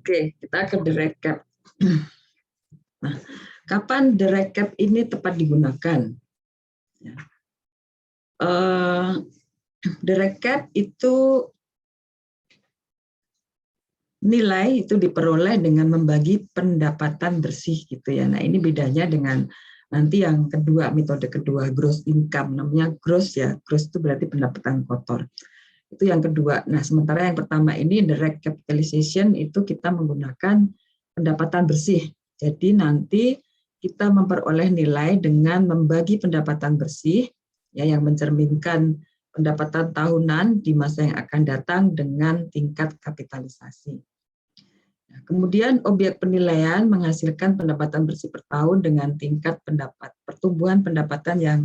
Oke, kita ke the recap. Nah, kapan the recap ini tepat digunakan? Ya. The recap itu nilai itu diperoleh dengan membagi pendapatan bersih gitu ya. Nah, ini bedanya dengan nanti yang kedua, metode kedua, gross income, namanya gross ya. Gross itu berarti pendapatan kotor. Itu yang kedua. Nah, sementara yang pertama ini direct capitalization itu kita menggunakan pendapatan bersih. Jadi nanti kita memperoleh nilai dengan membagi pendapatan bersih ya yang mencerminkan pendapatan tahunan di masa yang akan datang dengan tingkat kapitalisasi. Nah, kemudian objek penilaian menghasilkan pendapatan bersih per tahun dengan tingkat pertumbuhan pendapatan yang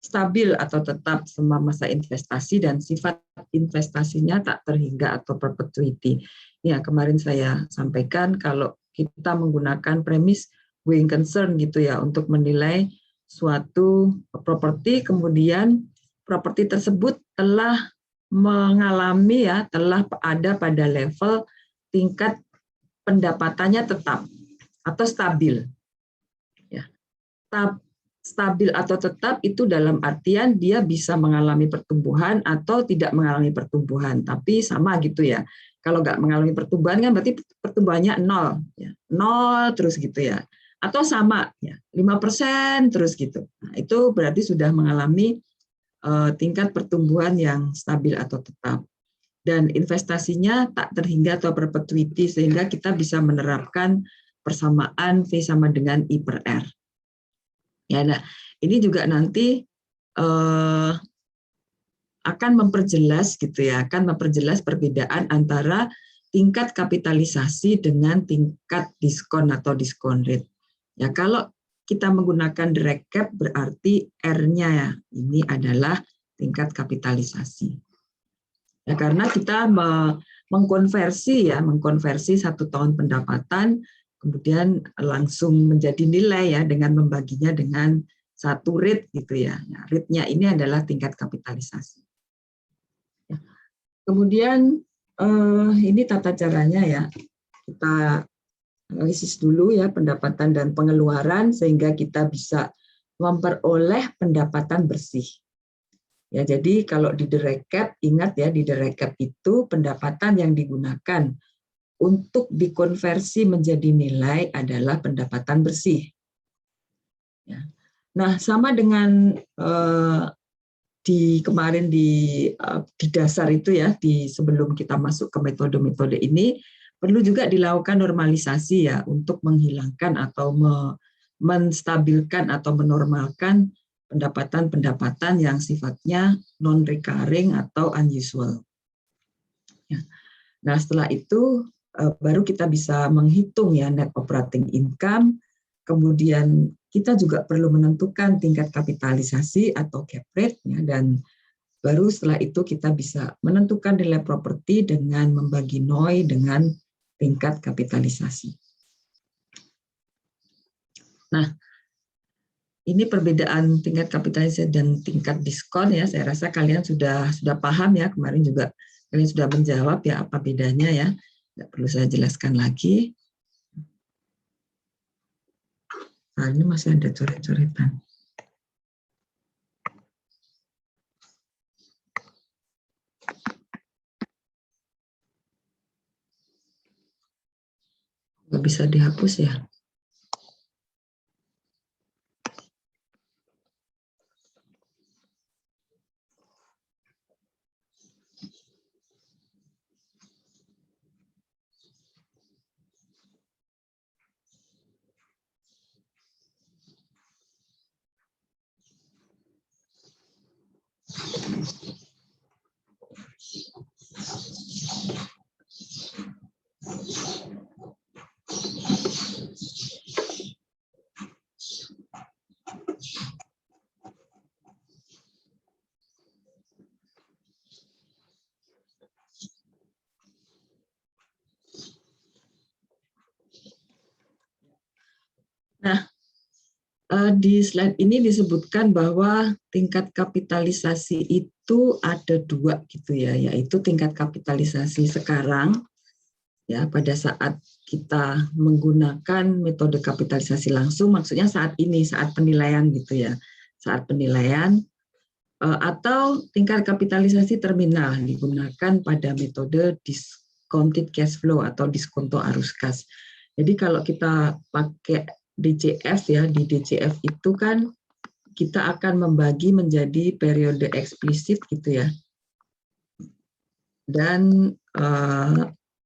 stabil atau tetap selama masa investasi dan sifat investasinya tak terhingga atau perpetuity. Ya, kemarin saya sampaikan kalau kita menggunakan premis going concern gitu ya untuk menilai suatu properti, kemudian properti tersebut telah mengalami ya, telah ada pada level tingkat pendapatannya tetap atau stabil. Ya. Stabil atau tetap itu dalam artian dia bisa mengalami pertumbuhan atau tidak mengalami pertumbuhan, tapi sama gitu ya. Kalau nggak mengalami pertumbuhan kan berarti pertumbuhannya 0, ya. 0 terus gitu ya. Atau sama ya, 5% terus gitu. Nah, itu berarti sudah mengalami tingkat pertumbuhan yang stabil atau tetap. Dan investasinya tak terhingga atau perpetuity sehingga kita bisa menerapkan persamaan V sama dengan I per R. Ya, nah ini juga nanti akan memperjelas gitu ya, akan memperjelas perbedaan antara tingkat kapitalisasi dengan tingkat diskon atau diskon rate. Ya, kalau kita menggunakan direct cap berarti R-nya ya, ini adalah tingkat kapitalisasi. Ya, karena kita mengkonversi 1 tahun pendapatan kemudian langsung menjadi nilai ya dengan membaginya dengan 1 rate gitu ya. Nah, rate-nya ini adalah tingkat kapitalisasi. Ya. Kemudian ini tata caranya ya. Kita analisis dulu ya pendapatan dan pengeluaran sehingga kita bisa memperoleh pendapatan bersih. Ya, jadi kalau di the recap, ingat ya di the recap itu pendapatan yang digunakan untuk dikonversi menjadi nilai adalah pendapatan bersih. Ya. Nah, sama dengan kemarin di dasar itu ya, sebelum kita masuk ke metode-metode ini, perlu juga dilakukan normalisasi ya untuk menghilangkan atau menstabilkan atau menormalkan pendapatan-pendapatan yang sifatnya non-recurring atau unusual. Ya. Nah, setelah itu baru kita bisa menghitung ya net operating income, kemudian kita juga perlu menentukan tingkat kapitalisasi atau cap rate, ya, dan baru setelah itu kita bisa menentukan nilai properti dengan membagi NOI dengan tingkat kapitalisasi. Nah, ini perbedaan tingkat kapitalisasi dan tingkat diskon ya. Saya rasa kalian sudah paham ya. Kemarin juga kalian sudah menjawab ya apa bedanya ya. Tidak perlu saya jelaskan lagi. Nah, ini masih ada coret-coretan. Nggak bisa dihapus ya. Nah, di slide ini disebutkan bahwa tingkat kapitalisasi itu ada 2 gitu ya, yaitu tingkat kapitalisasi sekarang Ya, pada saat kita menggunakan metode kapitalisasi langsung, maksudnya saat ini, saat penilaian gitu ya, saat penilaian atau tingkat kapitalisasi terminal digunakan pada metode discounted cash flow atau diskonto arus kas. Jadi kalau kita pakai DCF ya, di DCF itu kan kita akan membagi menjadi periode eksplisit gitu ya, dan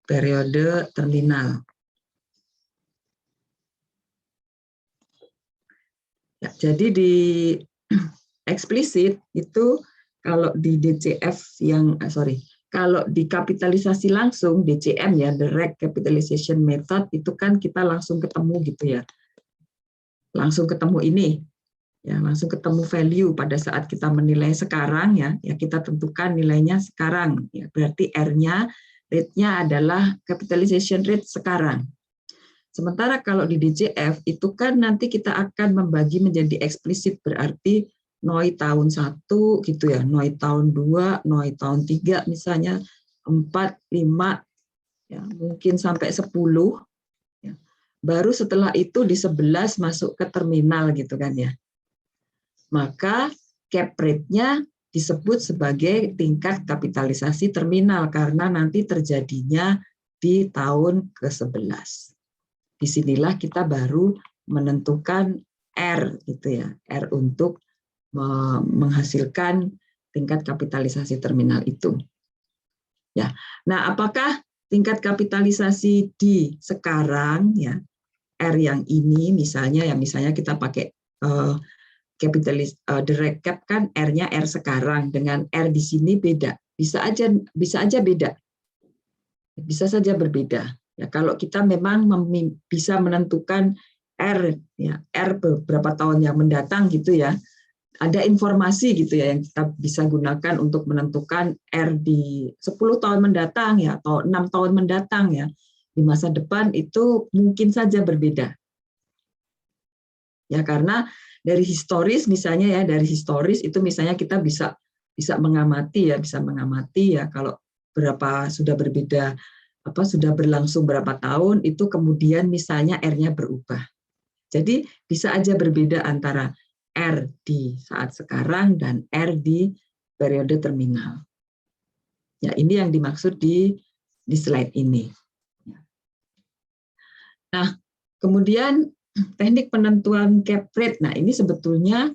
periode terminal. Ya, jadi di eksplisit itu kalau di DCF kalau di kapitalisasi langsung DCM ya, direct capitalization method, itu kan kita langsung ketemu gitu ya, langsung ketemu ini ya, langsung ketemu value pada saat kita menilai sekarang ya, kita tentukan nilainya sekarang ya, berarti R-nya, rate-nya adalah capitalization rate sekarang. Sementara kalau di DCF itu kan nanti kita akan membagi menjadi eksplisit, berarti NOI tahun 1 gitu ya, NOI tahun 2, NOI tahun 3 misalnya, 4, 5, ya, mungkin sampai 10. Ya. Baru setelah itu di 11 masuk ke terminal gitu kan ya. Maka cap rate-nya disebut sebagai tingkat kapitalisasi terminal karena nanti terjadinya di tahun ke-11. Disinilah kita baru menentukan R gitu ya, R untuk menghasilkan tingkat kapitalisasi terminal itu. Ya. Nah, apakah tingkat kapitalisasi di sekarang ya, R yang ini misalnya kita pakai direct cap kan R-nya R sekarang dengan R di sini beda. Bisa aja beda. Bisa saja berbeda. Ya, kalau kita memang bisa menentukan R ya, R beberapa tahun yang mendatang gitu ya. Ada informasi gitu ya yang kita bisa gunakan untuk menentukan R di 10 tahun mendatang ya, atau 6 tahun mendatang ya. Di masa depan itu mungkin saja berbeda. Ya, karena dari historis misalnya ya, dari historis itu misalnya kita bisa mengamati ya kalau berapa sudah berbeda, sudah berlangsung berapa tahun itu kemudian misalnya R-nya berubah. Jadi bisa aja berbeda antara R di saat sekarang dan R di periode terminal. Ya, ini yang dimaksud di slide ini. Nah, kemudian teknik penentuan cap rate. Nah, ini sebetulnya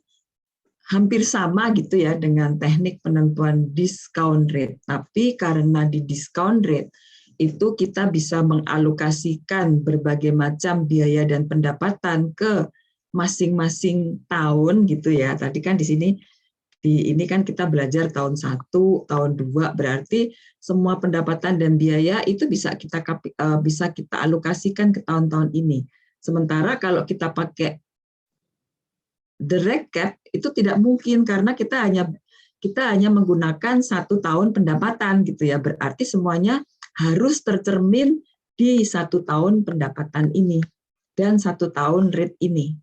hampir sama gitu ya dengan teknik penentuan discount rate. Tapi karena di discount rate itu kita bisa mengalokasikan berbagai macam biaya dan pendapatan ke masing-masing tahun gitu ya. Tadi kan di sini ini kan kita belajar tahun 1, tahun 2, berarti semua pendapatan dan biaya itu bisa kita alokasikan ke tahun-tahun ini. Sementara kalau kita pakai direct cap itu tidak mungkin karena kita hanya menggunakan 1 tahun pendapatan gitu ya. Berarti semuanya harus tercermin di 1 tahun pendapatan ini dan 1 tahun rate ini.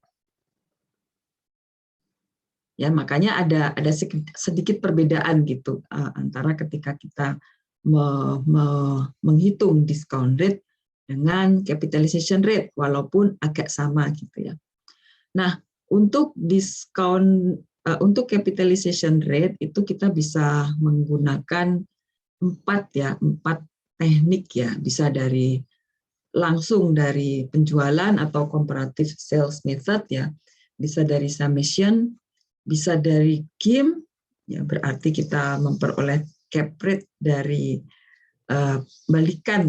Ya, makanya ada sedikit perbedaan gitu antara ketika kita menghitung discount rate dengan capitalization rate walaupun agak sama gitu ya. Nah, untuk untuk capitalization rate itu kita bisa menggunakan 4 teknik ya, bisa langsung dari penjualan atau comparative sales method ya, bisa dari summation, bisa dari GIM ya, berarti kita memperoleh cap rate dari balikan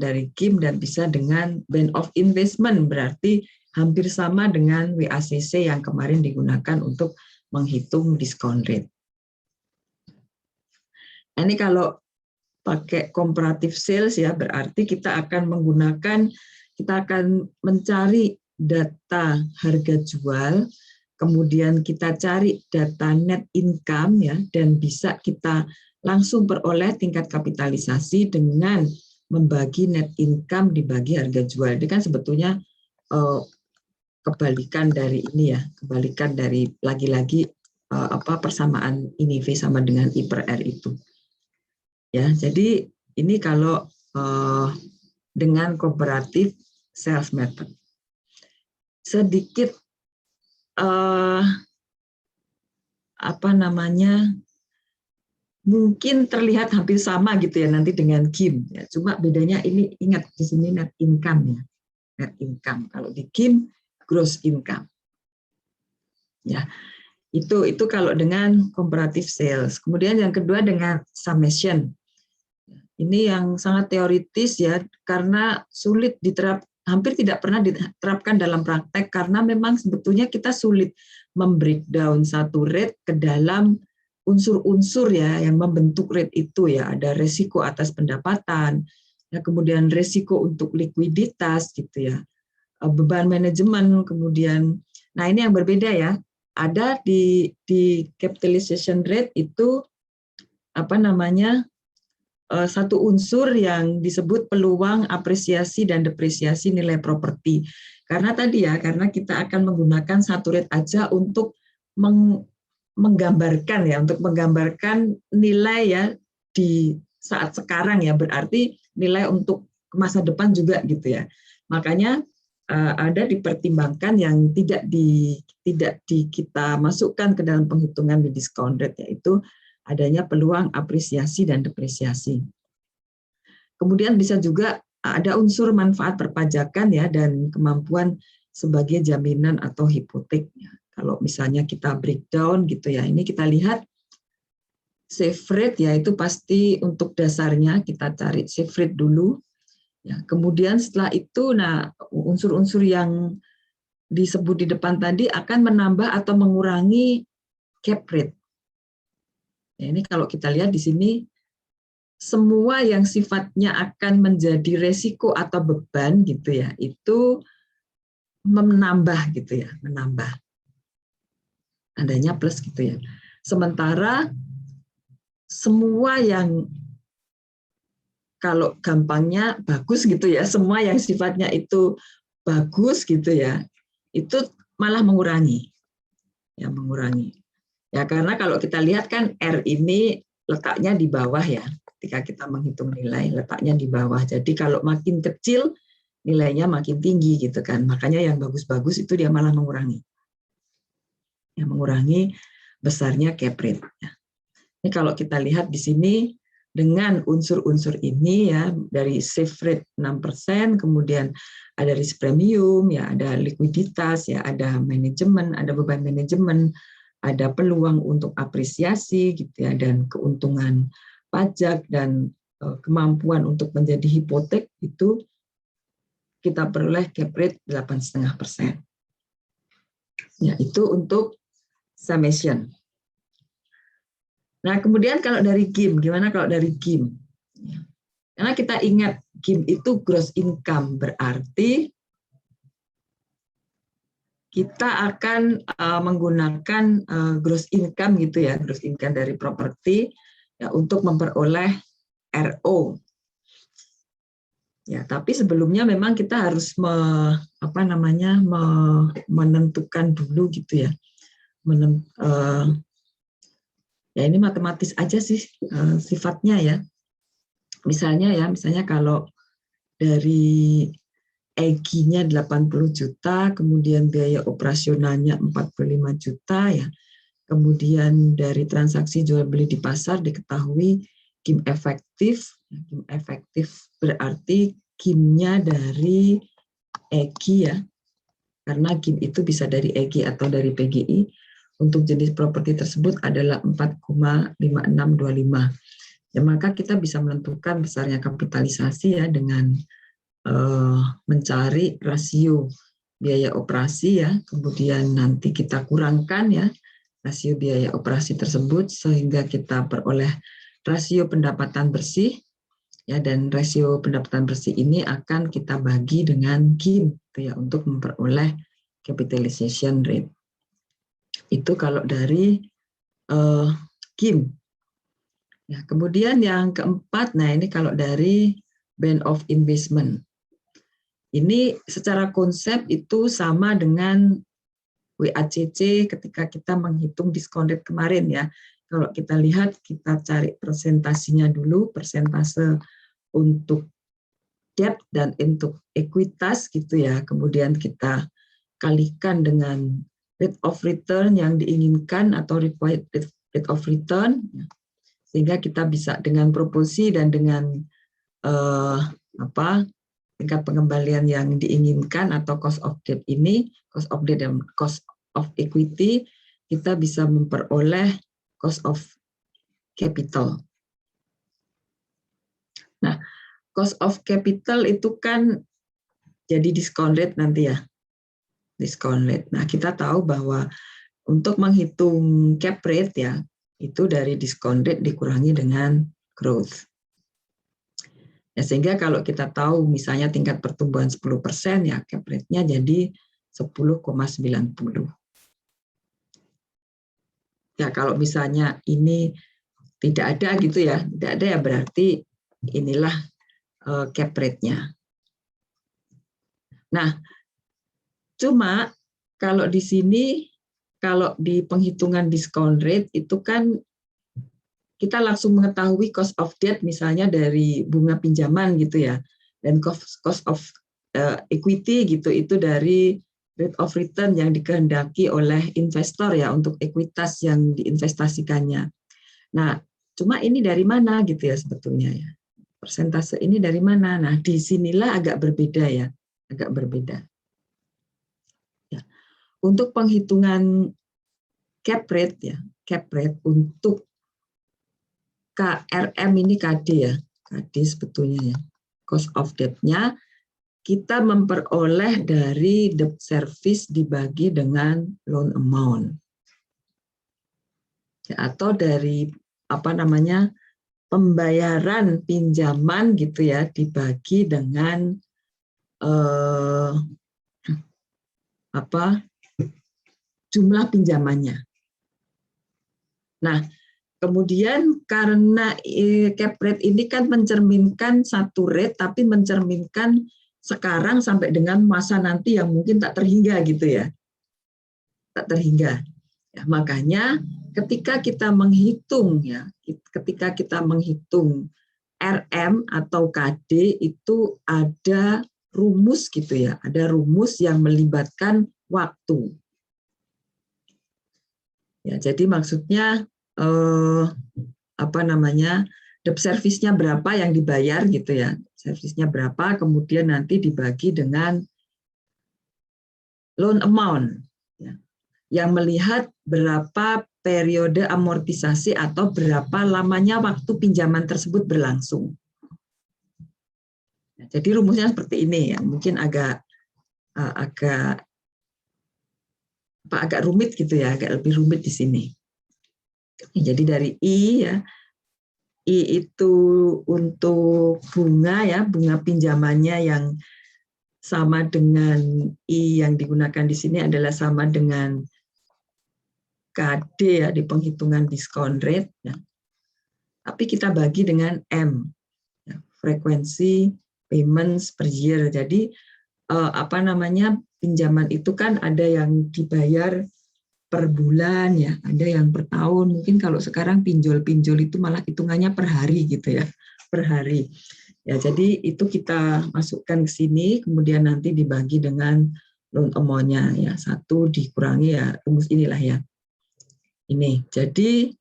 dari GIM, dan bisa dengan band of investment, berarti hampir sama dengan WACC yang kemarin digunakan untuk menghitung discount rate. Ini kalau pakai comparative sales ya, berarti kita akan mencari data harga jual, kemudian kita cari data net income ya, dan bisa kita langsung peroleh tingkat kapitalisasi dengan membagi net income dibagi harga jual. Ini kan sebetulnya kebalikan dari ini ya, kebalikan dari lagi-lagi persamaan ini V sama dengan I per R itu. Ya, jadi ini kalau dengan cooperative sales method. Sedikit mungkin terlihat hampir sama gitu ya nanti dengan GIM ya. Cuma bedanya ini, ingat di sini net income ya. Net income. Kalau di GIM gross income. Ya. Itu kalau dengan comparative sales. Kemudian yang kedua dengan summation. Ini yang sangat teoritis ya, karena sulit hampir tidak pernah diterapkan dalam praktek karena memang sebetulnya kita sulit membreakdown satu rate ke dalam unsur-unsur ya yang membentuk rate itu ya. Ada resiko atas pendapatan, ya, kemudian resiko untuk likuiditas gitu ya, beban manajemen, kemudian nah ini yang berbeda ya. Ada di capitalization rate itu satu unsur yang disebut peluang apresiasi dan depresiasi nilai properti. Karena tadi ya, karena kita akan menggunakan satu rate aja untuk menggambarkan nilai ya di saat sekarang ya, berarti nilai untuk masa depan juga gitu ya. Makanya ada dipertimbangkan yang tidak kita masukkan ke dalam penghitungan di discount rate, yaitu adanya peluang apresiasi dan depresiasi. Kemudian bisa juga ada unsur manfaat perpajakan ya dan kemampuan sebagai jaminan atau hipotek. Kalau misalnya kita breakdown gitu ya, ini kita lihat save rate ya, itu pasti untuk dasarnya kita cari save rate dulu. Ya, kemudian setelah itu, nah unsur-unsur yang disebut di depan tadi akan menambah atau mengurangi cap rate. Ya, ini kalau kita lihat di sini, semua yang sifatnya akan menjadi resiko atau beban gitu ya, itu menambah gitu ya, menambah. Adanya plus gitu ya. Sementara semua yang kalau gampangnya bagus gitu ya, semua yang sifatnya itu bagus gitu ya, itu malah mengurangi. Ya, mengurangi. Ya, karena kalau kita lihat kan R ini letaknya di bawah ya. Ketika kita menghitung nilai, letaknya di bawah. Jadi kalau makin kecil, nilainya makin tinggi gitu kan. Makanya yang bagus-bagus itu dia malah mengurangi. Yang mengurangi besarnya cap rate. Ini kalau kita lihat di sini dengan unsur-unsur ini ya, dari save rate 6%, kemudian ada risk premium, ya, ada likuiditas, ya, ada manajemen, ada beban manajemen, ada peluang untuk apresiasi gitu ya, dan keuntungan pajak dan kemampuan untuk menjadi hipotek, itu kita peroleh cap rate 8,5%. Ya, itu untuk summation. Nah, kemudian kalau dari GIM, gimana kalau dari GIM? Karena kita ingat GIM itu gross income, berarti kita akan menggunakan gross income gitu ya, gross income dari properti ya, untuk memperoleh RO. Ya, tapi sebelumnya memang kita harus menentukan dulu gitu ya. Ya ini matematis aja sih sifatnya ya. Misalnya kalau dari EG-nya 80 juta, kemudian biaya operasionalnya 45 juta ya. Kemudian dari transaksi jual beli di pasar diketahui GIM efektif. GIM efektif berarti GIM-nya dari EG ya. Karena GIM itu bisa dari EG atau dari PGI. Untuk jenis properti tersebut adalah 4,5625. Ya, maka kita bisa menentukan besarnya kapitalisasi ya dengan mencari rasio biaya operasi ya, kemudian nanti kita kurangkan ya rasio biaya operasi tersebut sehingga kita peroleh rasio pendapatan bersih ya, dan rasio pendapatan bersih ini akan kita bagi dengan GIM ya untuk memperoleh capitalization rate. Itu kalau dari GIM. Ya, kemudian yang keempat, nah ini kalau dari band of investment. Ini secara konsep itu sama dengan WACC ketika kita menghitung diskon rate kemarin ya. Kalau kita lihat, kita cari persentasinya dulu, persentase untuk debt dan untuk ekuitas gitu ya, kemudian kita kalikan dengan rate of return yang diinginkan atau required rate of return, sehingga kita bisa dengan proporsi dan dengan tingkat pengembalian yang diinginkan atau cost of debt ini, cost of debt dan cost of equity, kita bisa memperoleh cost of capital. Nah, cost of capital itu kan jadi discount rate nanti ya, discount rate. Nah, kita tahu bahwa untuk menghitung cap rate ya, itu dari discount rate dikurangi dengan growth. Ya, sehingga kalau kita tahu misalnya tingkat pertumbuhan 10% ya cap rate-nya jadi 10,90. Ya, kalau misalnya ini tidak ada gitu ya, tidak ada ya berarti inilah cap rate-nya. Nah, cuma kalau di sini, kalau di penghitungan discount rate itu kan kita langsung mengetahui cost of debt misalnya dari bunga pinjaman gitu ya, dan cost of equity gitu itu dari rate of return yang dikehendaki oleh investor ya untuk ekuitas yang diinvestasikannya. Nah, cuma ini dari mana gitu ya sebetulnya ya, persentase ini dari mana? Nah, disinilah agak berbeda ya, agak berbeda. Ya. Untuk penghitungan cap rate ya, cap rate untuk KRM ini KD ya, KD sebetulnya ya. Cost of debt-nya kita memperoleh dari debt service dibagi dengan loan amount. Ya, atau dari pembayaran pinjaman gitu ya dibagi dengan jumlah pinjamannya. Nah, kemudian karena cap rate ini kan mencerminkan satu rate, tapi mencerminkan sekarang sampai dengan masa nanti yang mungkin tak terhingga gitu ya. Tak terhingga. Ya, makanya ketika kita menghitung RM atau KD itu ada rumus gitu ya, ada rumus yang melibatkan waktu. Ya, jadi maksudnya debt service-nya berapa yang dibayar gitu ya, servisnya berapa, kemudian nanti dibagi dengan loan amount ya, yang melihat berapa periode amortisasi atau berapa lamanya waktu pinjaman tersebut berlangsung. Jadi rumusnya seperti ini ya, mungkin agak rumit gitu ya, agak lebih rumit di sini. Jadi dari I ya, I itu untuk bunga ya, bunga pinjamannya yang sama dengan I yang digunakan di sini adalah sama dengan KD ya di penghitungan discount rate ya. Tapi kita bagi dengan M ya, frekuensi payments per year. Jadi pinjaman itu kan ada yang dibayar per bulan ya, ada yang per tahun. Mungkin kalau sekarang pinjol itu malah hitungannya per hari gitu ya, per hari. Ya, jadi itu kita masukkan ke sini, kemudian nanti dibagi dengan loan amount-nya ya, 1 dikurangi ya rumus inilah ya. Ini. Jadi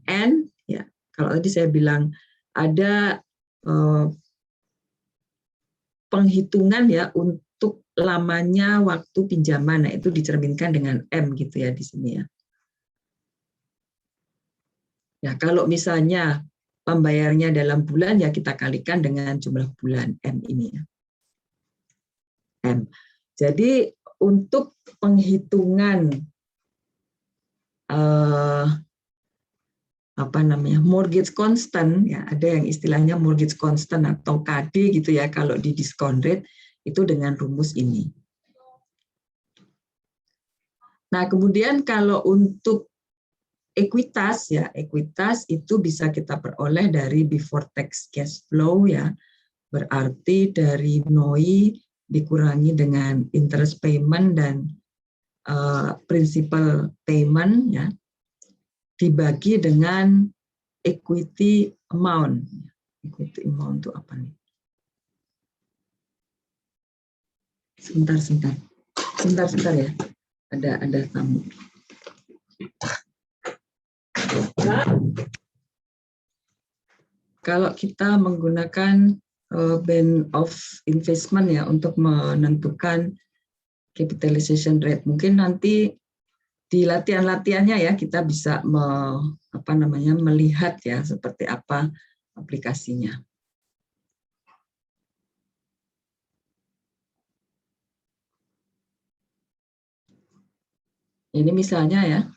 N ya, kalau tadi saya bilang ada penghitungan ya untuk lamanya waktu pinjaman, nah itu dicerminkan dengan M gitu ya di sini ya. Ya, kalau misalnya pembayarnya dalam bulan ya kita kalikan dengan jumlah bulan M ini ya. M. Jadi untuk penghitungan mortgage constant ya, ada yang istilahnya mortgage constant atau KD gitu ya kalau di discount rate itu dengan rumus ini. Nah, kemudian kalau untuk ekuitas ya, ekuitas itu bisa kita peroleh dari before tax cash flow ya. Berarti dari NOI dikurangi dengan interest payment dan principal payment ya. Dibagi dengan equity amount. Equity amount itu apa nih? Sebentar ya. Ada tamu. Kalau kita menggunakan band of investment ya untuk menentukan capitalization rate, mungkin nanti di latihan-latihannya ya kita bisa melihat ya seperti apa aplikasinya. Ini misalnya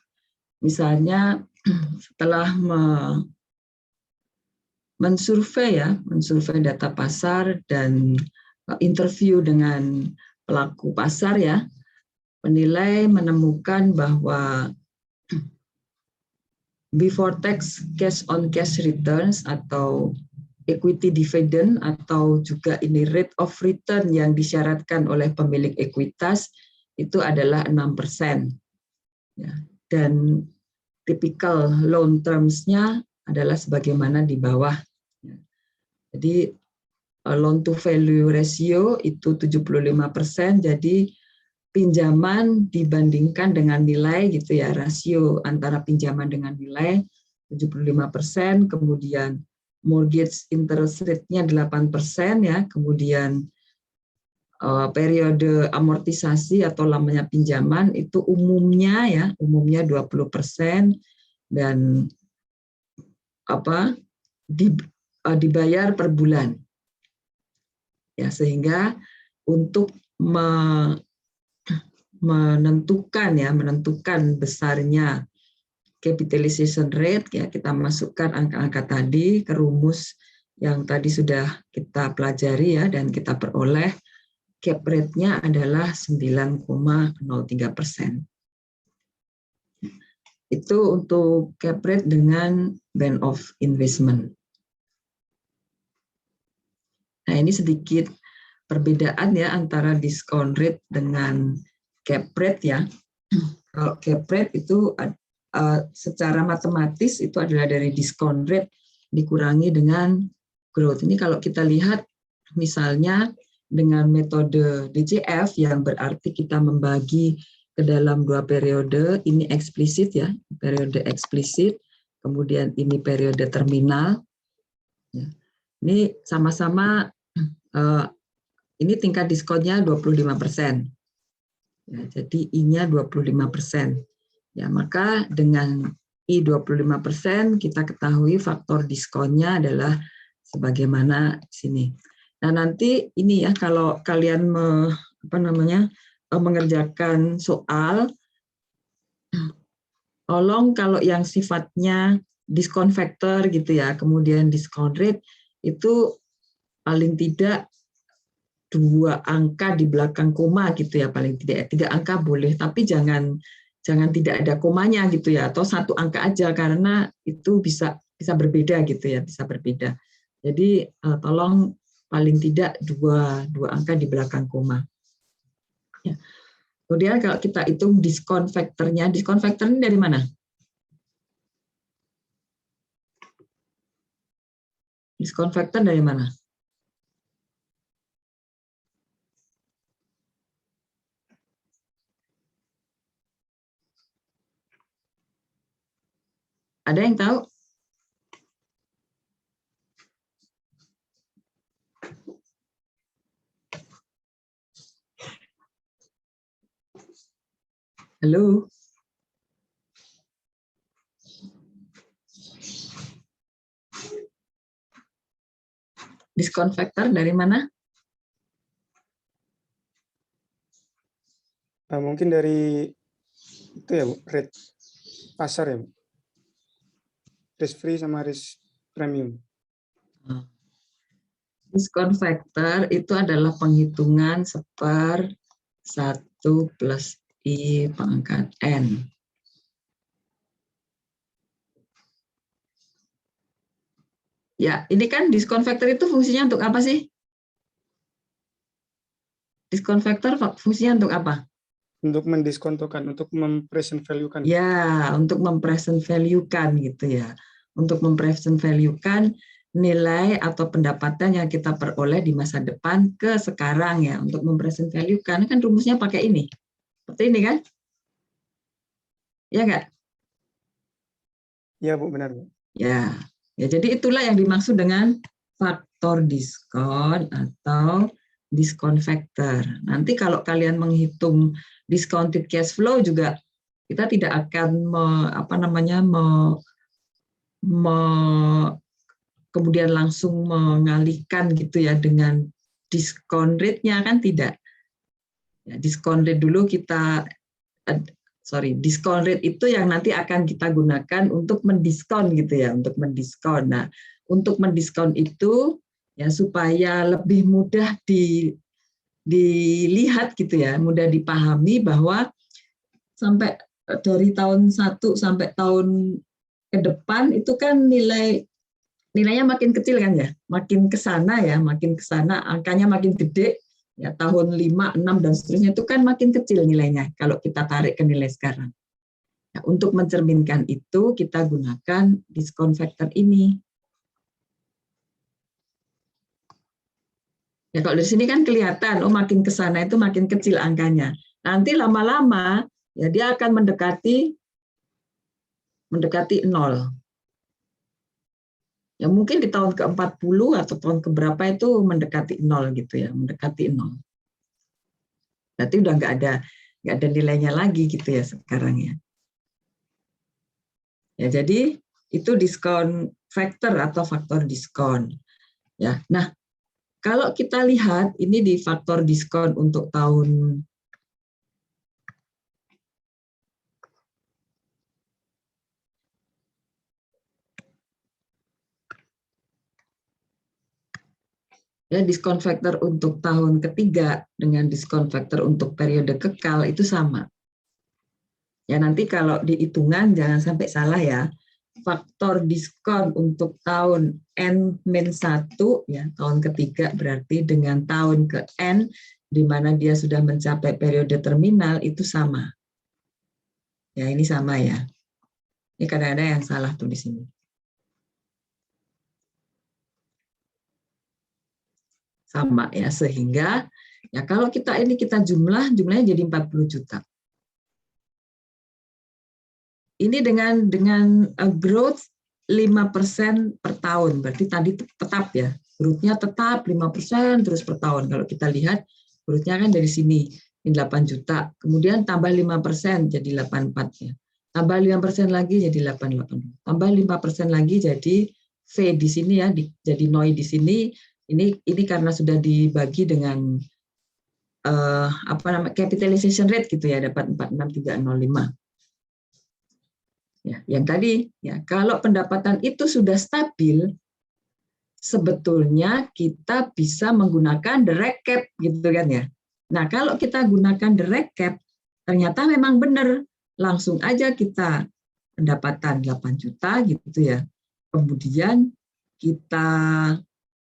setelah mensurvei data pasar dan interview dengan pelaku pasar ya, penilai menemukan bahwa before tax cash on cash returns atau equity dividend atau juga ini rate of return yang disyaratkan oleh pemilik ekuitas itu adalah 6%. Ya, dan typical loan terms-nya adalah sebagaimana di bawah. Ya. Jadi loan to value ratio itu 75%, jadi pinjaman dibandingkan dengan nilai gitu ya, rasio antara pinjaman dengan nilai 75%, kemudian mortgage interest rate-nya 8% ya, kemudian periode amortisasi atau lamanya pinjaman itu umumnya 20% dan dibayar per bulan. Ya, sehingga untuk menentukan besarnya capitalization rate ya, kita masukkan angka-angka tadi ke rumus yang tadi sudah kita pelajari ya, dan kita peroleh cap rate-nya adalah 9,03%. Itu untuk cap rate dengan band of investment. Nah, ini sedikit perbedaan ya antara discount rate dengan cap rate ya. Kalau cap rate itu secara matematis itu adalah dari discount rate dikurangi dengan growth. Ini kalau kita lihat misalnya dengan metode DCF yang berarti kita membagi ke dalam 2 periode, ini eksplisit ya, periode eksplisit, kemudian ini periode terminal. Ya. Ini sama-sama ini tingkat diskonnya 25%. Ya, jadi I-nya 25%. Ya, maka dengan I 25% kita ketahui faktor diskonnya adalah sebagaimana sini. Nah, nanti ini ya kalau kalian mengerjakan soal, tolong kalau yang sifatnya discount factor gitu ya, kemudian discount rate itu paling tidak 2 angka di belakang koma gitu ya, paling tidak 3 angka boleh, tapi jangan tidak ada komanya gitu ya, atau 1 angka aja karena itu bisa berbeda gitu ya, bisa berbeda. Jadi tolong paling tidak 2 angka di belakang koma. Ya. Kemudian kalau kita hitung diskon faktornya dari mana? Diskon faktor dari mana? Ada yang tahu? Halo? Diskon faktor dari mana? Mungkin dari itu ya Bu, rate pasar ya Bu. Risk free sama risk premium. Diskon faktor itu adalah penghitungan 1 plus I pangkat N. Ya, ini kan diskon faktor itu fungsinya untuk apa sih? Diskon faktor fungsinya untuk apa? Untuk mendiskontokan, untuk mempresent value-kan. Ya, untuk mempresent value-kan gitu ya. Untuk mempresent value-kan nilai atau pendapatan yang kita peroleh di masa depan ke sekarang ya, untuk mempresent value, karena kan rumusnya pakai ini. Seperti ini kan? Ya nggak? Ya Bu, benar Bu. Ya, jadi itulah yang dimaksud dengan faktor diskon atau diskon factor. Nanti kalau kalian menghitung discounted cash flow juga kita tidak akan kemudian langsung mengalihkan gitu ya dengan diskon rate-nya, kan tidak. Ya, diskon rate dulu diskon rate itu yang nanti akan kita gunakan untuk mendiskon gitu ya, untuk mendiskon. Nah, untuk mendiskon itu ya supaya lebih mudah dilihat gitu ya, mudah dipahami bahwa sampai dari tahun 1 sampai tahun ke depan itu kan nilainya makin kecil kan ya, makin ke sana ya, makin ke sana, angkanya makin gede ya, tahun 5, 6 dan seterusnya itu kan makin kecil nilainya kalau kita tarik ke nilai sekarang. Nah, untuk mencerminkan itu kita gunakan diskon factor ini. Ya kalau dari sini kan kelihatan, oh makin ke sana itu makin kecil angkanya. Nanti lama-lama ya dia akan mendekati 0. Ya mungkin di tahun ke-40 atau tahun keberapa itu mendekati 0 gitu ya, mendekati 0. Berarti udah nggak ada nilainya lagi gitu ya sekarang ya. Ya jadi itu diskon factor atau faktor diskon. Ya. Nah, kalau kita lihat ini di faktor diskon untuk tahun ya, diskon faktor untuk tahun ketiga dengan diskon faktor untuk periode kekal itu sama. Ya nanti kalau dihitungan jangan sampai salah ya. Faktor diskon untuk tahun N-1 ya, tahun ketiga berarti dengan tahun ke N di mana dia sudah mencapai periode terminal itu sama. Ya ini sama ya. Ini kadang-kadang yang salah tuh di sini. Sama ya, sehingga ya kalau kita jumlahnya jadi 40 juta. Ini dengan growth 5% per tahun, berarti tadi tetap ya, growth-nya tetap 5% terus per tahun. Kalau kita lihat growth-nya kan dari sini, ini 8 juta, kemudian tambah 5% jadi 84 ya. Tambah 5% lagi jadi 88. Tambah 5% lagi jadi V di sini ya, jadi NOI di sini. Ini karena sudah dibagi dengan capitalization rate gitu ya, dapat 46305. Ya, yang tadi ya, kalau pendapatan itu sudah stabil, sebetulnya kita bisa menggunakan direct cap gitu kan ya. Nah, kalau kita gunakan direct cap, ternyata memang benar, langsung aja kita pendapatan 8 juta gitu ya. Kemudian kita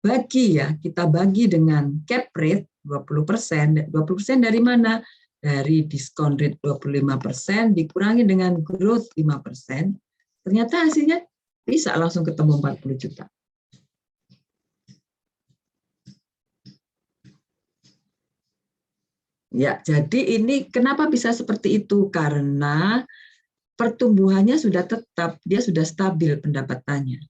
bagi dengan cap rate 20%. 20% dari mana? Dari diskon rate 25% dikurangi dengan growth 5%, ternyata hasilnya bisa langsung ketemu 40 juta. Ya, jadi ini kenapa bisa seperti itu? Karena pertumbuhannya sudah tetap, dia sudah stabil pendapatannya.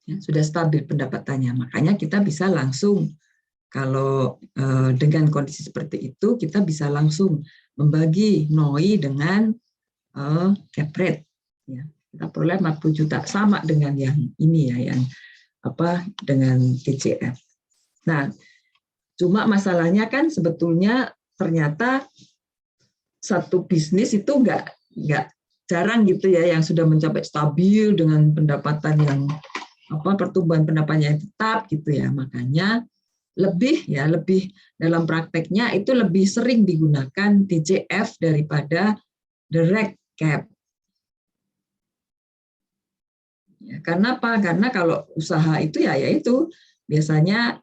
Ya, sudah stabil pendapatannya, makanya kita bisa langsung, kalau dengan kondisi seperti itu, kita bisa langsung membagi NOI dengan cap rate. Ya, kita peroleh 40 juta, sama dengan yang ini ya, yang dengan TCF. Nah, cuma masalahnya kan sebetulnya ternyata satu bisnis itu nggak jarang gitu ya yang sudah mencapai stabil dengan pendapatan yang pertumbuhan pendapatannya yang tetap gitu ya. Makanya lebih dalam prakteknya itu lebih sering digunakan TCF daripada direct cap. Ya, karena apa? Karena kalau usaha itu yaitu biasanya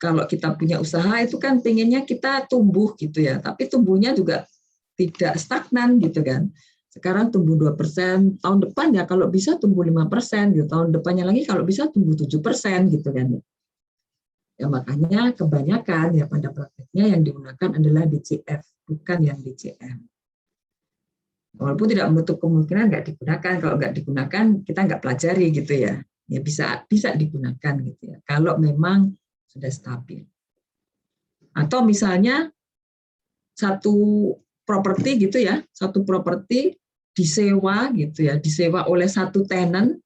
kalau kita punya usaha itu kan pengennya kita tumbuh gitu ya, tapi tumbuhnya juga tidak stagnan gitu kan. Sekarang tumbuh 2%, tahun depan ya kalau bisa tumbuh 5%, gitu. Tahun depannya lagi kalau bisa tumbuh 7%, gitu kan. Ya makanya kebanyakan ya pada prakteknya yang digunakan adalah DCF, bukan yang DCM. Walaupun tidak menutup kemungkinan nggak digunakan, kalau nggak digunakan kita nggak pelajari gitu ya. Ya bisa digunakan gitu ya. Kalau memang sudah stabil. Atau misalnya satu properti gitu ya, satu properti disewa gitu ya, disewa oleh satu tenant,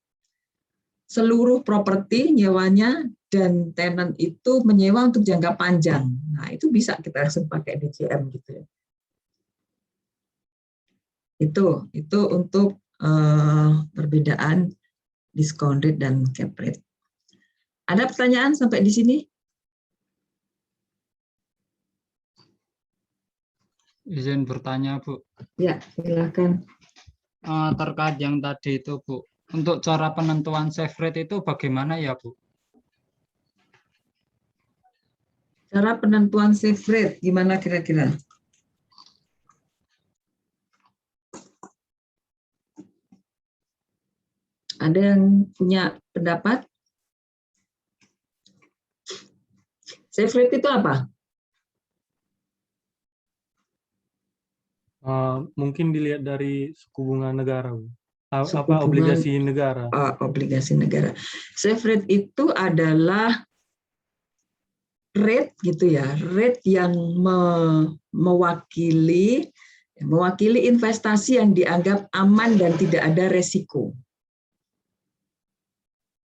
seluruh properti nyewanya dan tenant itu menyewa untuk jangka panjang. Nah, itu bisa kita langsung pakai DCM gitu ya. Itu untuk perbedaan discount rate dan cap rate. Ada pertanyaan sampai di sini? Izin bertanya, Bu. Ya, silakan. Terkait yang tadi itu, Bu. Untuk cara penentuan save rate itu bagaimana ya, Bu? Cara penentuan save rate gimana kira-kira? Ada yang punya pendapat? Save rate itu apa? Mungkin dilihat dari suku bunga negara, Bu. Suku bunga Obligasi negara. Obligasi negara. Save rate itu adalah rate gitu ya, rate yang mewakili investasi yang dianggap aman dan tidak ada resiko.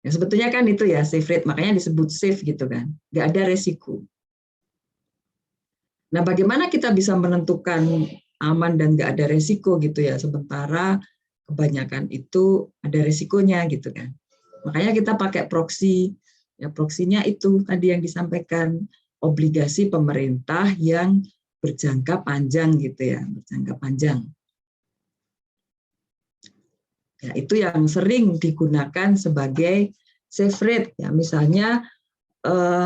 Ya, sebetulnya kan itu ya safe rate, makanya disebut safe gitu kan, nggak ada resiko. Nah, bagaimana kita bisa menentukan aman dan nggak ada resiko gitu ya, sementara kebanyakan itu ada resikonya gitu kan. Makanya kita pakai proxy. Ya, proksinya itu tadi yang disampaikan, obligasi pemerintah yang berjangka panjang gitu ya, berjangka panjang. Ya, itu yang sering digunakan sebagai safe rate ya, misalnya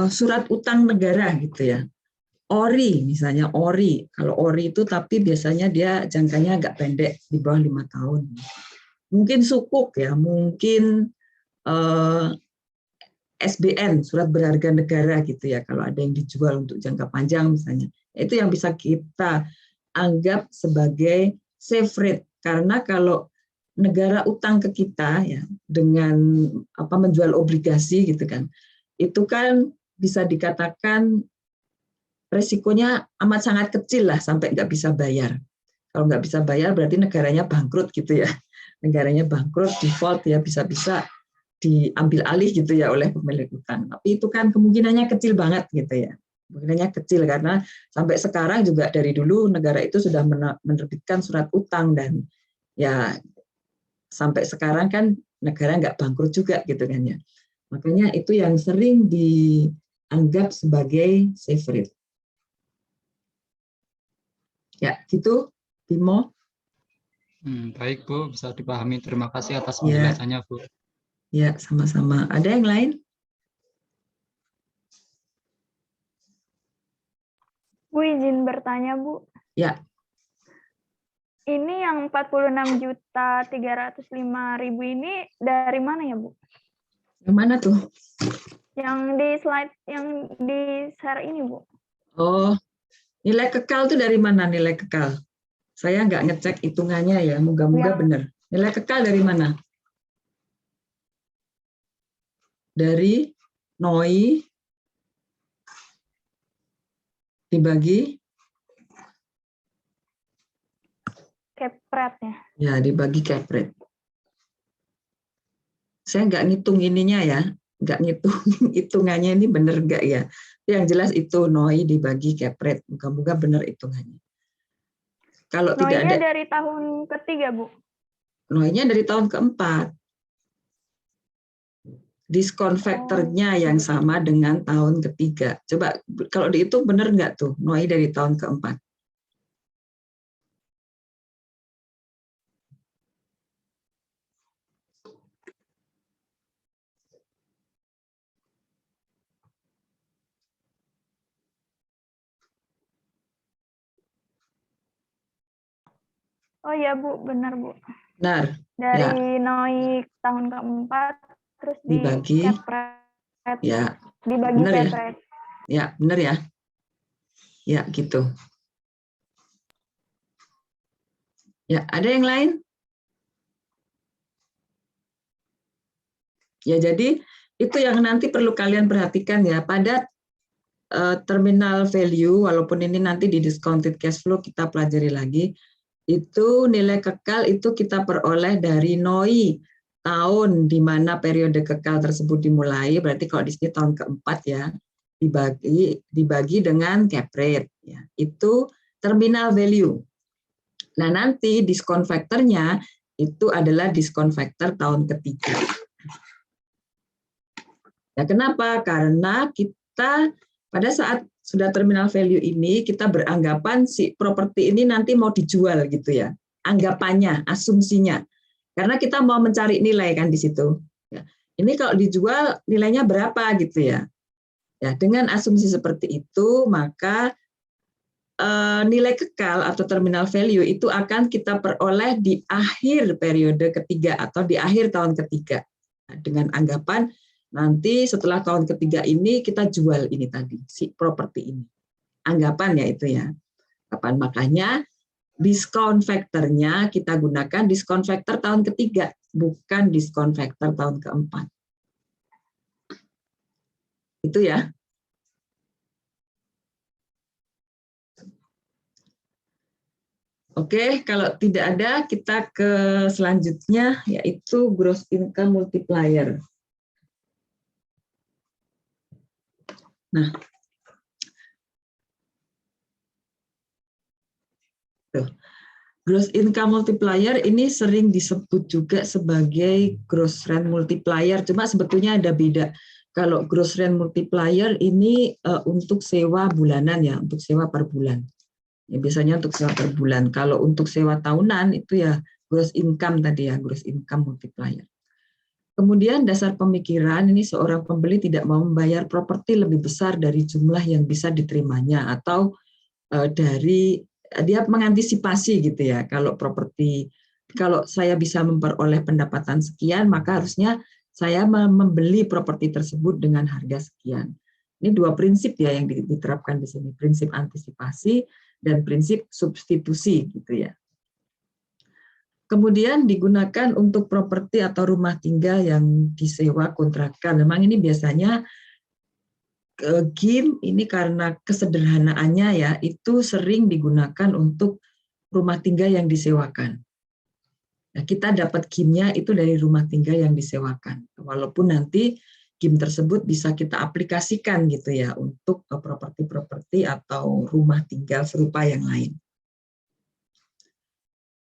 surat utang negara gitu ya. ORI misalnya, ORI. Kalau ORI itu tapi biasanya dia jangkanya agak pendek, di bawah 5 tahun. Mungkin sukuk ya, mungkin SBN, surat berharga negara gitu ya, kalau ada yang dijual untuk jangka panjang misalnya. Itu yang bisa kita anggap sebagai safe rate, karena kalau negara utang ke kita ya dengan menjual obligasi gitu kan, itu kan bisa dikatakan resikonya amat sangat kecil lah sampai nggak bisa bayar. Kalau nggak bisa bayar berarti negaranya bangkrut gitu ya, negaranya bangkrut, default ya, bisa-bisa diambil alih gitu ya oleh pemilik utang. Tapi itu kan kemungkinannya kecil banget gitu ya. Kemungkinannya kecil karena sampai sekarang juga dari dulu negara itu sudah menerbitkan surat utang dan ya sampai sekarang kan negara nggak bangkrut juga gitu kan ya. Makanya itu yang sering dianggap sebagai safe rate. Ya, gitu Bimo. Baik, Bu, bisa dipahami. Terima kasih atas Ya, penjelasannya, Bu. ya sama-sama. Ada yang lain? Bu, izin bertanya, Bu. Ya. Ini yang 46.305.000 ini dari mana ya, Bu? Yang mana tuh? Yang di slide yang di share ini, Bu. Oh, nilai kekal tuh dari mana nilai kekal? Saya nggak ngecek hitungannya ya, moga-moga benar. Nilai kekal dari mana? Dari NOI dibagi? Cap rate ya. Ya, dibagi cap rate. Saya nggak ngitung ininya ya, nggak ngitung hitungannya ini benar nggak ya. Yang jelas itu NOI dibagi cap rate, moga-moga benar hitungannya. Kalau tidak ada, dari tahun ketiga, Bu. NOI-nya dari tahun keempat. Diskon faktornya yang sama dengan tahun ketiga. Coba kalau dihitung benar nggak tuh NOI dari tahun keempat? Oh iya Bu, benar Bu. Benar. Dari Ya, NOI tahun keempat, terus di dibagi. cap rate, Ya, dibagi benar ya. cap rate. Ya, benar ya. Ya, gitu. Ya, ada yang lain? Ya, jadi itu yang nanti perlu kalian perhatikan ya. Pada terminal value, walaupun ini nanti di discounted cash flow kita pelajari lagi, itu nilai kekal itu kita peroleh dari NOI tahun di mana periode kekal tersebut dimulai, berarti kalau di sini tahun keempat ya, dibagi dengan cap rate ya. Itu terminal value. Nah, nanti diskon faktornya itu adalah diskon faktor tahun ketiga. Nah, kenapa? Karena kita pada saat sudah terminal value ini, kita beranggapan si properti ini nanti mau dijual gitu ya. Anggapannya, asumsinya. Karena kita mau mencari nilai kan di situ. Ya. Ini kalau dijual nilainya berapa gitu ya. Ya, dengan asumsi seperti itu, maka nilai kekal atau terminal value itu akan kita peroleh di akhir periode ketiga atau di akhir tahun ketiga. Nah, dengan anggapan nanti setelah tahun ketiga ini kita jual ini tadi, si properti ini. Anggapan ya itu ya. Kapan makanya diskon faktornya kita gunakan diskon faktor tahun ketiga, bukan diskon faktor tahun keempat. Itu ya. Oke, kalau tidak ada kita ke selanjutnya yaitu gross income multiplier. Nah, gross income multiplier ini sering disebut juga sebagai gross rent multiplier, cuma sebetulnya ada beda. Kalau gross rent multiplier ini untuk sewa bulanan ya, untuk sewa per bulan. Ya, biasanya untuk sewa per bulan. Kalau untuk sewa tahunan itu ya gross income tadi ya, gross income multiplier. Kemudian dasar pemikiran ini seorang pembeli tidak mau membayar properti lebih besar dari jumlah yang bisa diterimanya atau dari dia mengantisipasi gitu ya. Kalau properti, kalau saya bisa memperoleh pendapatan sekian, maka harusnya saya membeli properti tersebut dengan harga sekian. Ini dua prinsip ya yang diterapkan di sini, prinsip antisipasi dan prinsip substitusi gitu ya. Kemudian digunakan untuk properti atau rumah tinggal yang disewa kontrakkan. Memang ini biasanya GIM ini karena kesederhanaannya ya, itu sering digunakan untuk rumah tinggal yang disewakan. Nah, kita dapat GIM-nya itu dari rumah tinggal yang disewakan. Walaupun nanti GIM tersebut bisa kita aplikasikan gitu ya untuk properti-properti atau rumah tinggal serupa yang lain.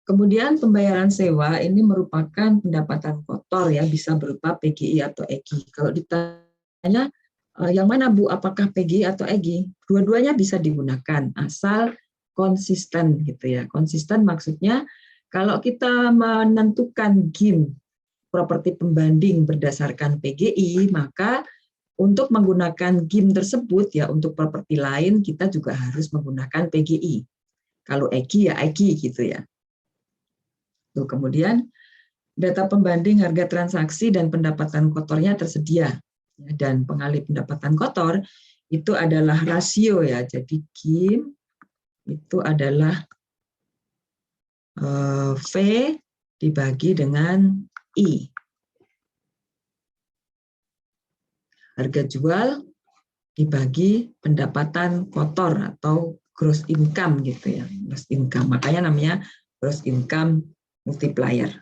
Kemudian pembayaran sewa ini merupakan pendapatan kotor ya, bisa berupa PGI atau EGI. Kalau ditanya yang mana Bu, apakah PGI atau EGI? Dua-duanya bisa digunakan asal konsisten gitu ya. Konsisten maksudnya kalau kita menentukan GIM properti pembanding berdasarkan PGI, maka untuk menggunakan GIM tersebut ya untuk properti lain kita juga harus menggunakan PGI. Kalau EGI ya EGI gitu ya. Tuh, kemudian data pembanding harga transaksi dan pendapatan kotornya tersedia. Dan pengalih pendapatan kotor itu adalah rasio ya. Jadi GIM itu adalah V dibagi dengan I. Harga jual dibagi pendapatan kotor atau gross income gitu ya. Gross income. Makanya namanya gross income multiplier.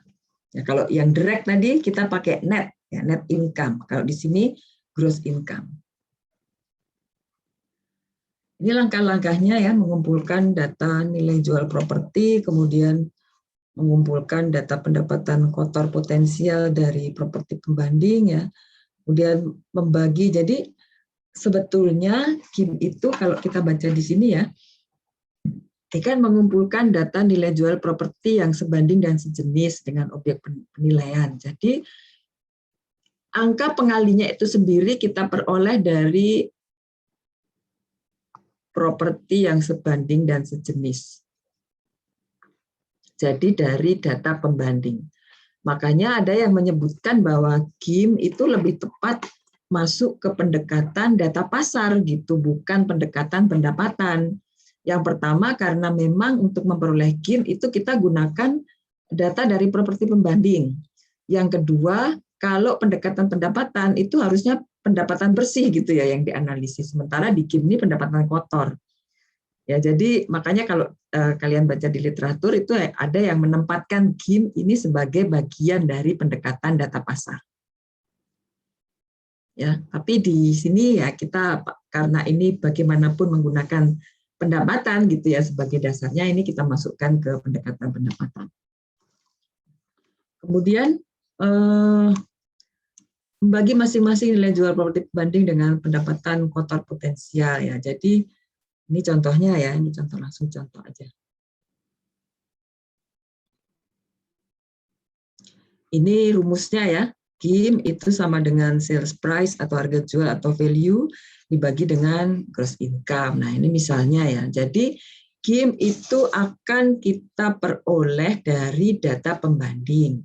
Ya, kalau yang direct tadi kita pakai net, ya, net income. Kalau di sini gross income. Ini langkah-langkahnya ya, mengumpulkan data nilai jual properti, kemudian mengumpulkan data pendapatan kotor potensial dari properti pembanding ya, kemudian membagi. Jadi sebetulnya GIM itu kalau kita baca di sini ya, kan mengumpulkan data nilai jual properti yang sebanding dan sejenis dengan objek penilaian. Jadi angka pengalinya itu sendiri kita peroleh dari properti yang sebanding dan sejenis. Jadi dari data pembanding. Makanya ada yang menyebutkan bahwa GIM itu lebih tepat masuk ke pendekatan data pasar gitu, bukan pendekatan pendapatan. Yang pertama karena memang untuk memperoleh GIM itu kita gunakan data dari properti pembanding. Yang kedua, kalau pendekatan pendapatan itu harusnya pendapatan bersih gitu ya yang dianalisis. Sementara di GIM ini pendapatan kotor. Ya, jadi makanya kalau kalian baca di literatur itu ada yang menempatkan GIM ini sebagai bagian dari pendekatan data pasar. Ya, tapi di sini ya kita karena ini bagaimanapun menggunakan pendapatan gitu ya sebagai dasarnya, ini kita masukkan ke pendekatan pendapatan. Kemudian membagi masing-masing nilai jual properti pembanding dengan pendapatan kotor potensial ya. Jadi ini contohnya ya, ini contoh langsung contoh aja. Ini rumusnya ya, GIM itu sama dengan sales price atau harga jual atau value dibagi dengan gross income. Nah ini misalnya ya, jadi GIM itu akan kita peroleh dari data pembanding.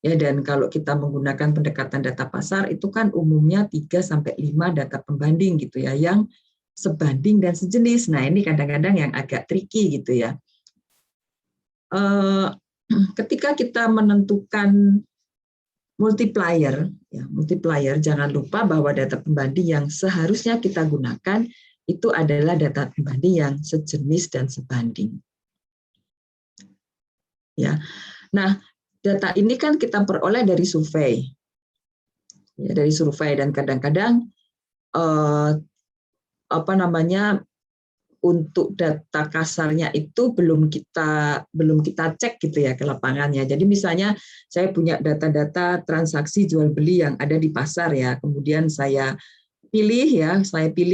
Ya, dan kalau kita menggunakan pendekatan data pasar itu kan umumnya 3-5 data pembanding gitu ya, yang sebanding dan sejenis. Nah ini kadang-kadang yang agak tricky gitu ya. Ketika kita menentukan multiplier, ya, multiplier jangan lupa bahwa data pembanding yang seharusnya kita gunakan itu adalah data pembanding yang sejenis dan sebanding. Ya, nah data ini kan kita peroleh dari survei, ya, dari survei dan kadang-kadang untuk data kasarnya itu belum kita cek gitu ya ke lapangannya. Jadi misalnya saya punya data-data transaksi jual beli yang ada di pasar ya, kemudian saya pilih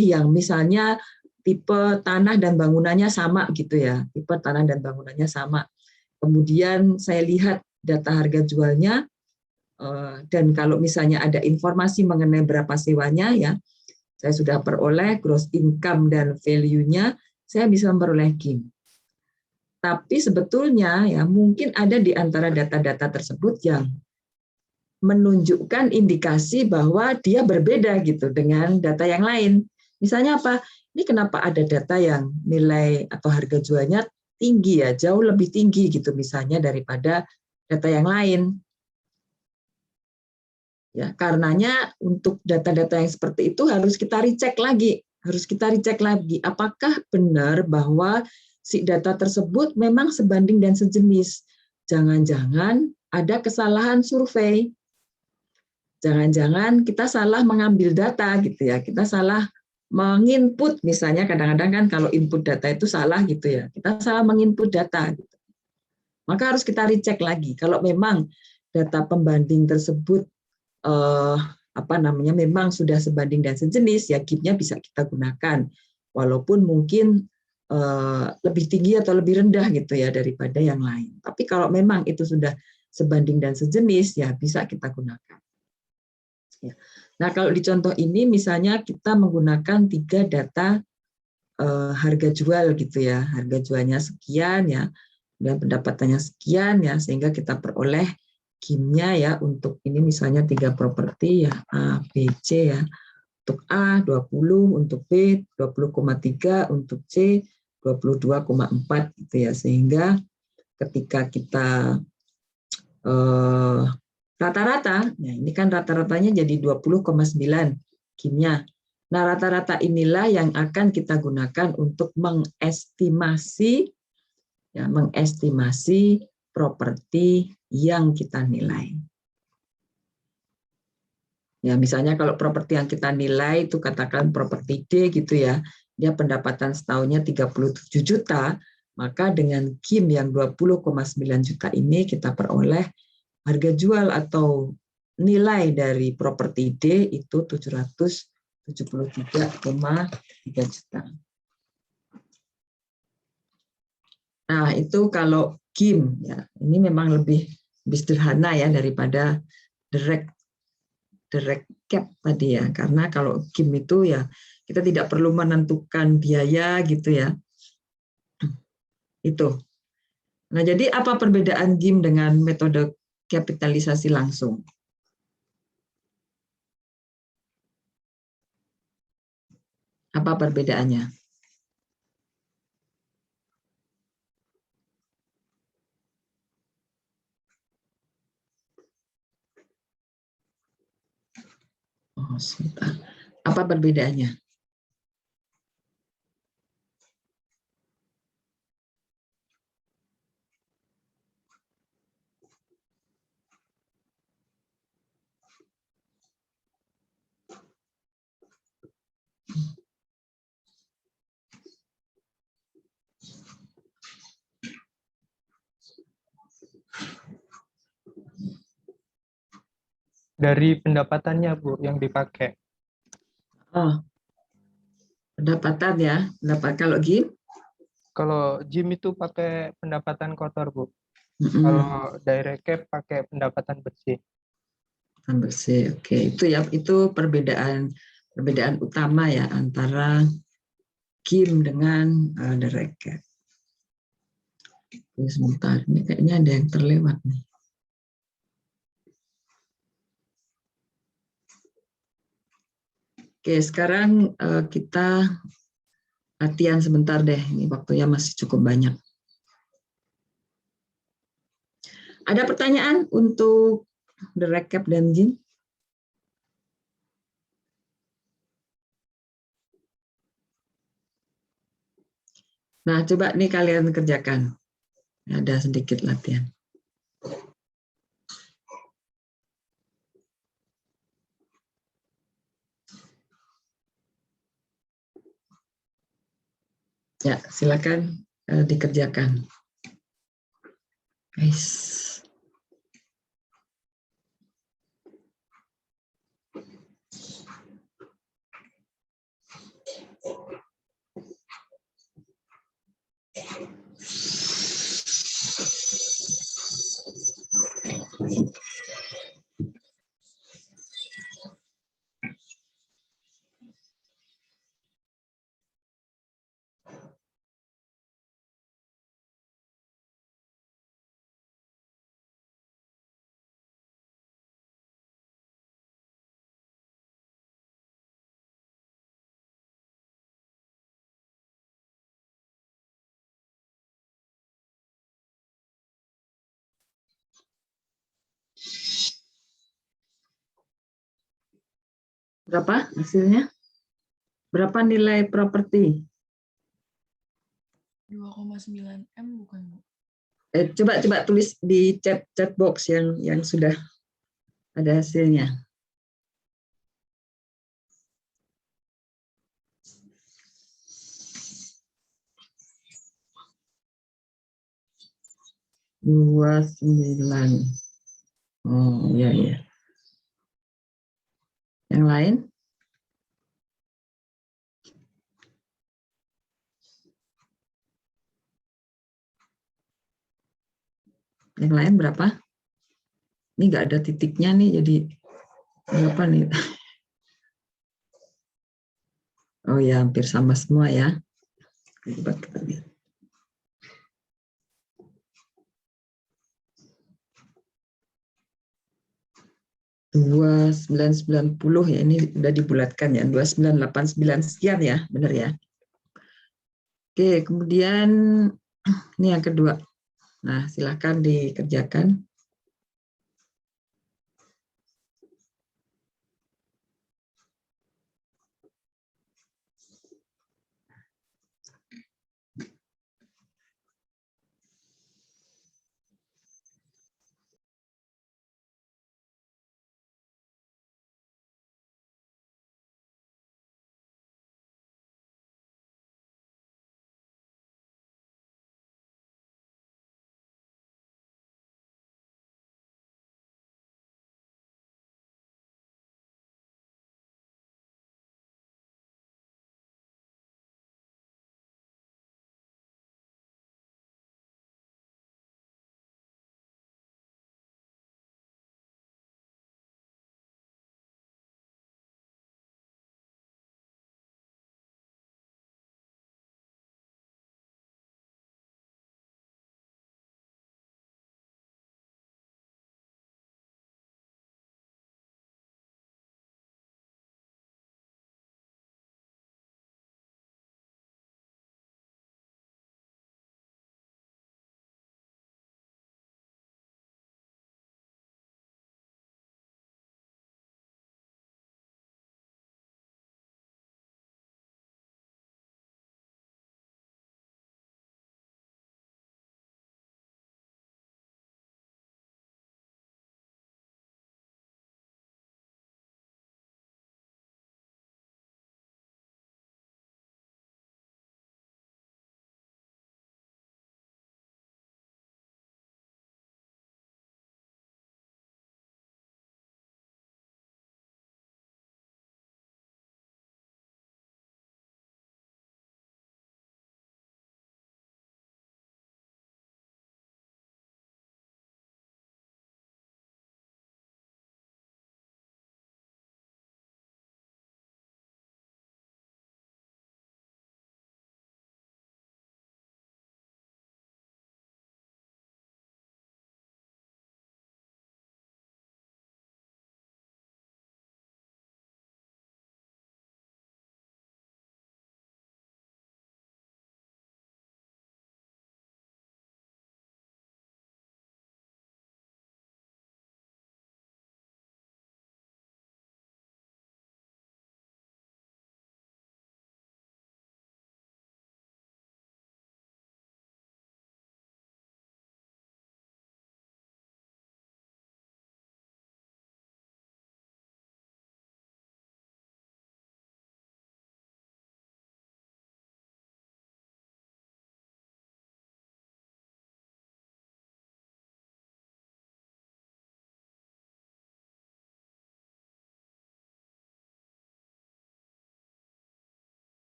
yang misalnya tipe tanah dan bangunannya sama gitu ya, tipe tanah dan bangunannya sama. Kemudian saya lihat data harga jualnya dan kalau misalnya ada informasi mengenai berapa sewanya ya, saya sudah peroleh gross income dan value-nya, saya bisa memperoleh GIM. Tapi sebetulnya ya mungkin ada di antara data-data tersebut yang menunjukkan indikasi bahwa dia berbeda gitu dengan data yang lain. Misalnya apa? Ini kenapa ada data yang nilai atau harga jualnya tinggi ya, jauh lebih tinggi gitu misalnya daripada data yang lain. Ya, karenanya untuk data-data yang seperti itu harus kita recheck lagi, apakah benar bahwa si data tersebut memang sebanding dan sejenis. Jangan-jangan ada kesalahan survei. Jangan-jangan kita salah mengambil data gitu ya, kita salah menginput misalnya kadang-kadang kan kalau input data itu salah gitu ya, kita salah menginput data. Gitu. Maka harus kita recheck lagi kalau memang data pembanding tersebut memang sudah sebanding dan sejenis ya GIM-nya bisa kita gunakan walaupun mungkin lebih tinggi atau lebih rendah gitu ya daripada yang lain. Tapi kalau memang itu sudah sebanding dan sejenis ya bisa kita gunakan. Ya. Nah kalau di contoh ini misalnya kita menggunakan 3 data harga jual gitu ya, harga jualnya sekian ya, dan pendapatannya sekian ya, sehingga kita peroleh GIM-nya ya untuk ini misalnya 3 properti ya A, B, C ya. Untuk A 20, untuk B 20,3, untuk C 22,4 gitu ya. Sehingga ketika kita rata-rata, nah ini kan rata-ratanya jadi 20,9 GIM-nya. Nah, rata-rata inilah yang akan kita gunakan untuk mengestimasi properti yang kita nilai. Ya, misalnya kalau properti yang kita nilai itu katakan properti D gitu ya, dia pendapatan setahunnya 37 juta, maka dengan GIM yang 20,9 juta ini kita peroleh harga jual atau nilai dari properti D itu 773,3 juta. Nah, itu kalau GIM ya. Ini memang lebih sederhana ya daripada direct cap tadi ya. Karena kalau GIM itu ya kita tidak perlu menentukan biaya gitu ya. Itu. Nah, jadi apa perbedaan GIM dengan metode kapitalisasi langsung? Apa perbedaannya? Oh, sebentar. Apa perbedaannya? Dari pendapatannya, Bu, yang dipakai. Oh, pendapatan ya. Kalau GIM? Kalau gym itu pakai pendapatan kotor, Bu. Mm-mm. Kalau direct cap pakai pendapatan bersih. Bersih. Oke, itu ya, itu perbedaan utama ya antara GIM dengan direct cap. Oke, sebentar, ini kayaknya ada yang terlewat nih. Oke, sekarang kita latihan sebentar deh. Ini waktunya masih cukup banyak. Ada pertanyaan untuk direct cap dan GIM? Nah, coba nih kalian kerjakan. Ada sedikit latihan. Ya, silakan dikerjakan. Guys. Berapa hasilnya? Berapa nilai properti? 2,9 M bukan, Bu? Coba tulis di chat box yang sudah ada hasilnya. Dua 9. Oh, iya, iya. Yang lain? Yang lain berapa? Ini nggak ada titiknya nih, jadi berapa nih? Oh ya, hampir sama semua ya. Coba kita lihat. 2990 ya, ini sudah dibulatkan ya, 2989 sekian ya, benar ya. Oke, kemudian ini yang kedua. Nah, silakan dikerjakan.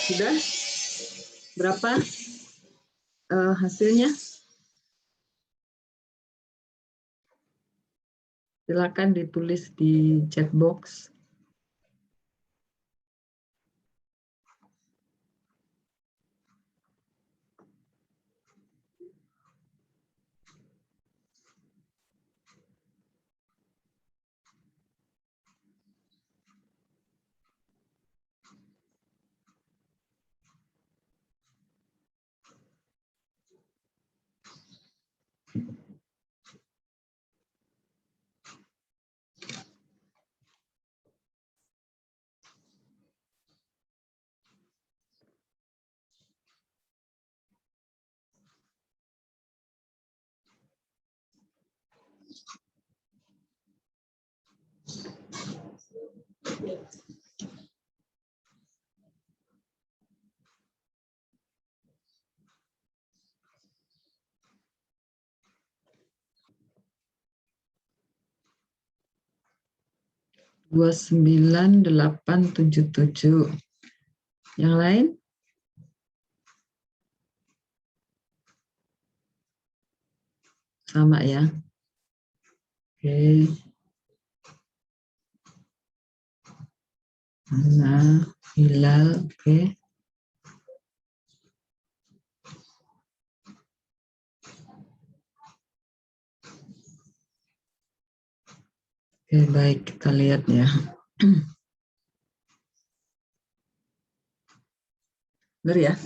Sudah? Berapa hasilnya? Silakan ditulis di chat box. Dua 29.877. Yang lain? Sama ya. Oke. Mana? Hilal. Oke. Oke, baik, kita lihat ya. Benar ya?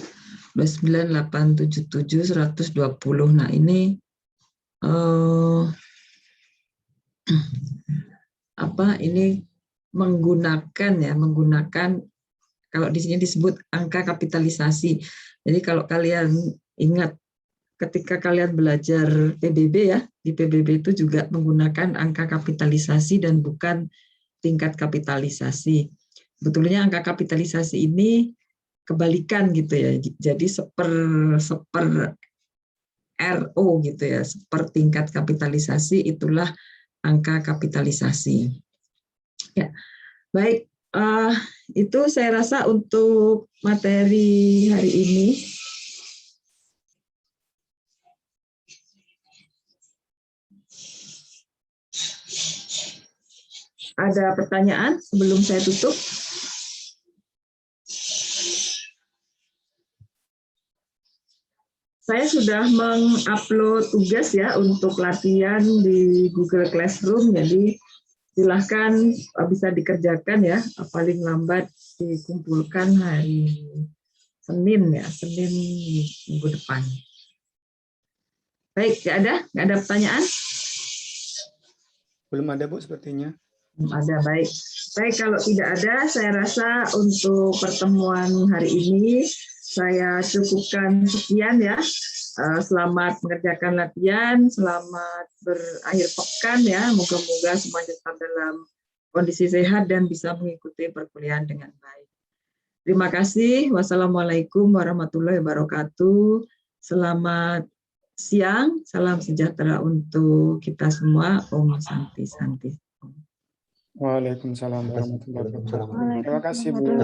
29.877 120. Nah, ini ini menggunakan kalau di sini disebut angka kapitalisasi. Jadi kalau kalian ingat ketika kalian belajar PBB ya, di PBB itu juga menggunakan angka kapitalisasi dan bukan tingkat kapitalisasi. Sebetulnya angka kapitalisasi ini kebalikan gitu ya. Jadi seper RO gitu ya, seper tingkat kapitalisasi itulah angka kapitalisasi. Ya, baik. Itu saya rasa untuk materi hari ini. Ada pertanyaan sebelum saya tutup? Saya sudah mengupload tugas ya untuk latihan di Google Classroom, jadi silahkan bisa dikerjakan ya, paling lambat dikumpulkan hari Senin ya, Senin minggu depan. Baik, nggak ada pertanyaan? Belum ada, Bu, sepertinya. Belum ada, baik. Baik, kalau tidak ada, saya rasa untuk pertemuan hari ini saya cukupkan sekian ya. Selamat mengerjakan latihan, selamat berakhir pekan ya. Moga-moga semuanya tetap dalam kondisi sehat dan bisa mengikuti perkuliahan dengan baik. Terima kasih. Wassalamualaikum warahmatullahi wabarakatuh. Selamat siang, salam sejahtera untuk kita semua. Om Santi Santi. Waalaikumsalam warahmatullahi wabarakatuh. Terima kasih, Bu.